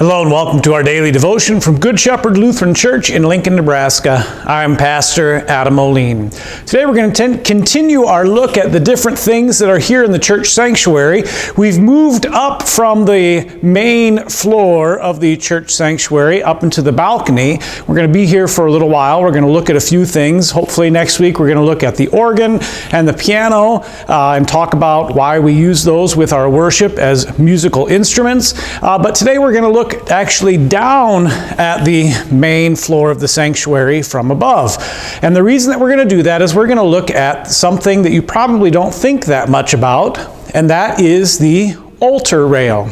Hello and welcome to our daily devotion from Good Shepherd Lutheran Church in Lincoln, Nebraska. I'm Pastor Adam Moline. Today we're going to continue our look at the different things that are here in the church sanctuary. We've moved up from the main floor of the church sanctuary up into the balcony. We're going to be here for a little while. We're going to look at a few things. Hopefully next week we're going to look at the organ and the piano and talk about why we use those with our worship as musical instruments. But today we're going to look actually down at the main floor of the sanctuary from above. And the reason that we're going to do that is we're going to look at something that you probably don't think that much about, and that is the altar rail.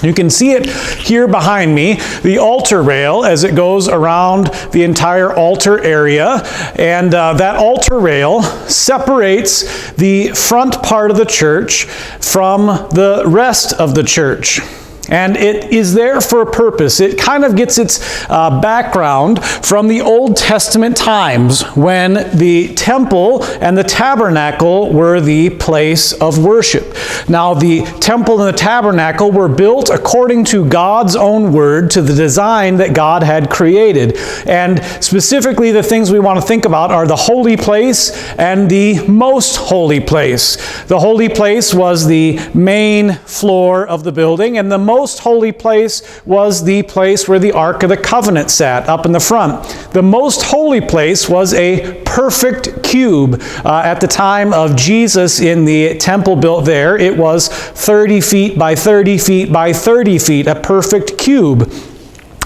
You can see it here behind me, the altar rail, as it goes around the entire altar area. And that altar rail separates the front part of the church from the rest of the church. And it is there for a purpose. It kind of gets its background from the Old Testament times when the temple and the tabernacle were the place of worship. Now, the temple and the tabernacle were built according to God's own word, to the design that God had created. And specifically, the things we want to think about are the holy place and the most holy place. The holy place was the main floor of the building, and the most holy place was the place where the Ark of the Covenant sat, up in the front. The most holy place was a perfect cube. At the time of Jesus in the temple built there, it was 30 feet by 30 feet by 30 feet, a perfect cube.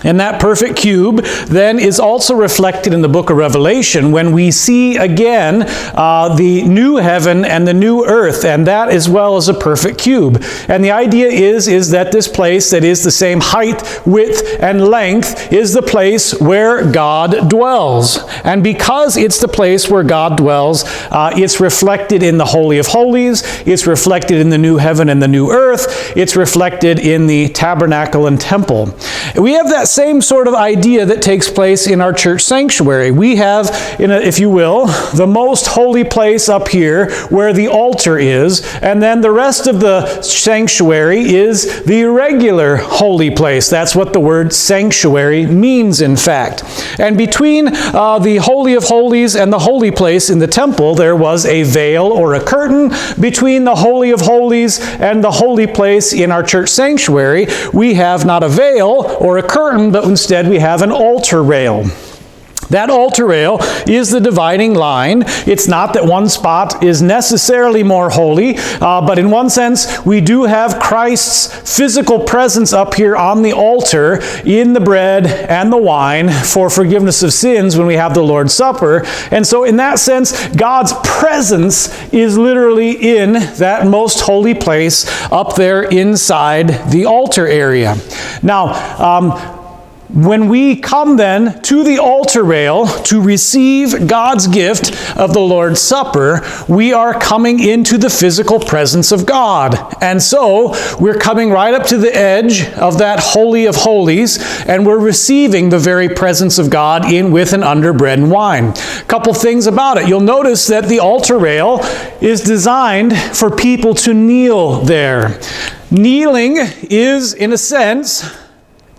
And that perfect cube then is also reflected in the book of Revelation when we see again the new heaven and the new earth, and that as well as a perfect cube. And the idea is that this place that is the same height, width, and length is the place where God dwells. And because it's the place where God dwells, it's reflected in the Holy of Holies, it's reflected in the new heaven and the new earth, it's reflected in the tabernacle and temple. We have that same sort of idea that takes place in our church sanctuary. We have, if you will, the most holy place up here where the altar is, and then the rest of the sanctuary is the regular holy place. That's what the word sanctuary means, in fact. And between the Holy of Holies and the holy place in the temple, there was a veil or a curtain. Between the Holy of Holies and the holy place in our church sanctuary, we have not a veil or a curtain, but instead we have an altar rail. That altar rail is the dividing line. It's not that one spot is necessarily more holy, but in one sense, we do have Christ's physical presence up here on the altar in the bread and the wine for forgiveness of sins when we have the Lord's Supper. And so in that sense, God's presence is literally in that most holy place up there inside the altar area. Now, when we come then to the altar rail to receive God's gift of the Lord's Supper, we are coming into the physical presence of God. And so we're coming right up to the edge of that Holy of Holies, and we're receiving the very presence of God in, with, and under bread and wine. A couple things about it. You'll notice that the altar rail is designed for people to kneel there. Kneeling is, in a sense,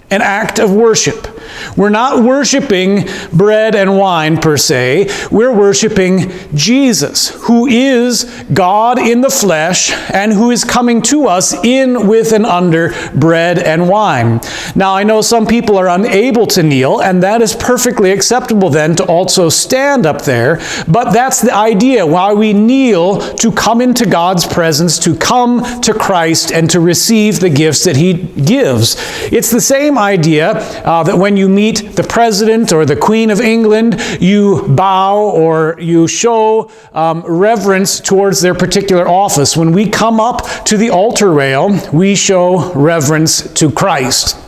an act of worship. We're not worshiping bread and wine per se. We're worshiping Jesus, who is God in the flesh and who is coming to us in, with, and under bread and wine. Now, I know some people are unable to kneel, and that is perfectly acceptable then to also stand up there, but that's the idea, why we kneel, to come into God's presence, to come to Christ, and to receive the gifts that He gives. It's the same idea that when you meet the President or the Queen of England, you bow or you show reverence towards their particular office. When we come up to the altar rail, we show reverence to Christ.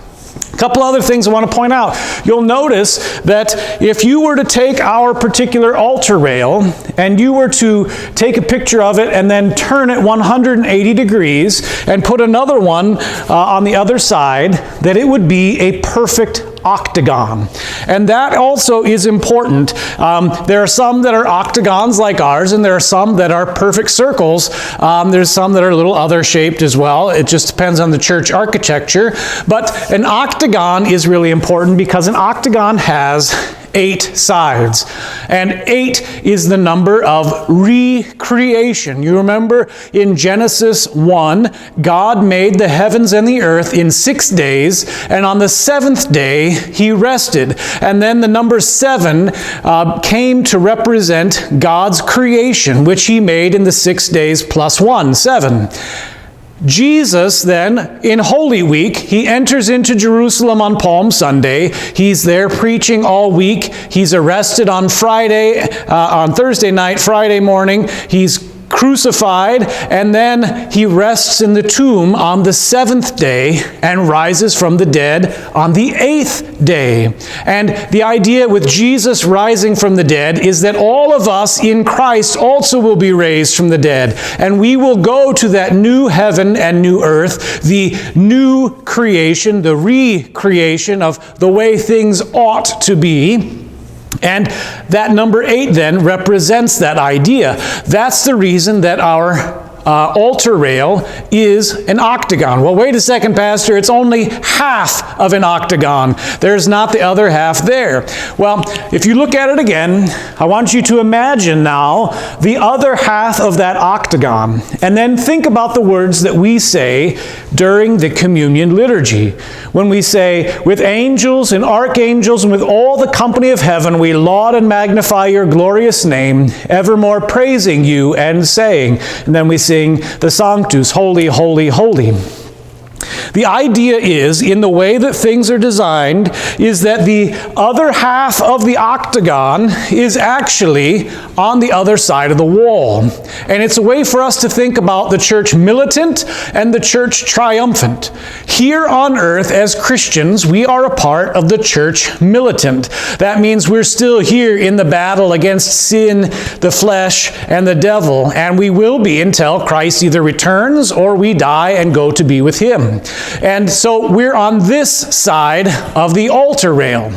A couple other things I want to point out. You'll notice that if you were to take our particular altar rail and you were to take a picture of it and then turn it 180 degrees and put another one on the other side, that it would be a perfect octagon. And that also is important. There are some that are octagons like ours, and there are some that are perfect circles. There's some that are a little other shaped as well. It just depends on the church architecture. But an octagon is really important because an octagon has 8 sides. And 8 is the number of recreation. You remember in Genesis 1, God made the heavens and the earth in 6 days, and on the 7th day he rested. And then the number 7 came to represent God's creation, which he made in the 6 days plus 1, 7. Jesus then, in Holy Week, he enters into Jerusalem on Palm Sunday. He's there preaching all week. He's arrested on Thursday night, Friday morning. He's crucified, and then he rests in the tomb on the 7th day and rises from the dead on the 8th day. And the idea with Jesus rising from the dead is that all of us in Christ also will be raised from the dead, and we will go to that new heaven and new earth, the new creation, the recreation of the way things ought to be. And that number 8 then represents that idea. That's the reason that our altar rail is an octagon. Well, wait a second, Pastor. It's only half of an octagon. There's not the other half there. Well, if you look at it again, I want you to imagine now the other half of that octagon. And then think about the words that we say during the communion liturgy. When we say, with angels and archangels and with all the company of heaven, we laud and magnify your glorious name, evermore praising you and saying. And then we sing the Sanctus, holy, holy, holy. The idea is, in the way that things are designed, is that the other half of the octagon is actually on the other side of the wall. And it's a way for us to think about the church militant and the church triumphant. Here on earth, as Christians, we are a part of the church militant. That means we're still here in the battle against sin, the flesh, and the devil, and we will be until Christ either returns or we die and go to be with him. And so we're on this side of the altar rail.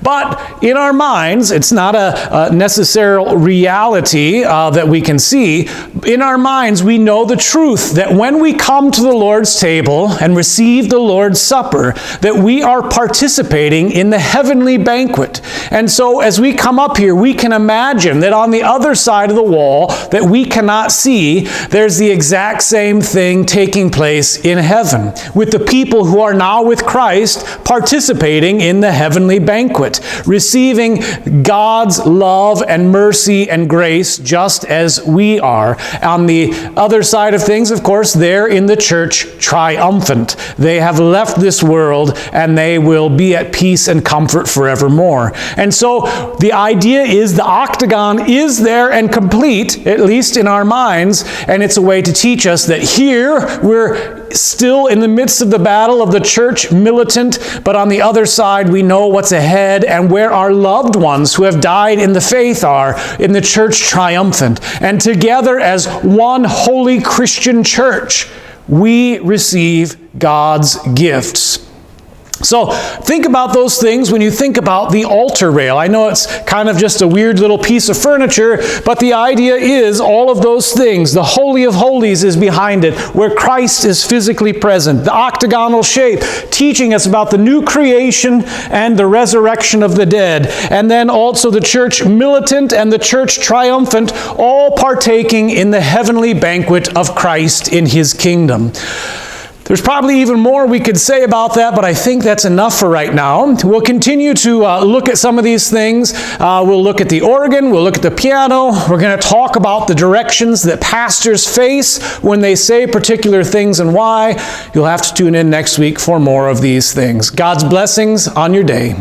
But in our minds, it's not a necessary reality that we can see. In our minds, we know the truth that when we come to the Lord's table and receive the Lord's Supper, that we are participating in the heavenly banquet. And so as we come up here, we can imagine that on the other side of the wall that we cannot see, there's the exact same thing taking place in heaven, with the people who are now with Christ participating in the heavenly banquet, receiving God's love and mercy and grace just as we are. On the other side of things, of course, they're in the church triumphant. They have left this world and they will be at peace and comfort forevermore. And so the idea is the octagon is there and complete, at least in our minds, and it's a way to teach us that here we're still in the midst of the battle of the church militant, but on the other side we know what's ahead and where our loved ones who have died in the faith are, in the church triumphant. And together as one holy Christian church, we receive God's gifts. So think about those things when you think about the altar rail. I know it's kind of just a weird little piece of furniture, but the idea is all of those things. The Holy of Holies is behind it, where Christ is physically present. The octagonal shape, teaching us about the new creation and the resurrection of the dead. And then also the church militant and the church triumphant, all partaking in the heavenly banquet of Christ in his kingdom. There's probably even more we could say about that, but I think that's enough for right now. We'll continue to look at some of these things. We'll look at the organ, we'll look at the piano. We're going to talk about the directions that pastors face when they say particular things and why. You'll have to tune in next week for more of these things. God's blessings on your day.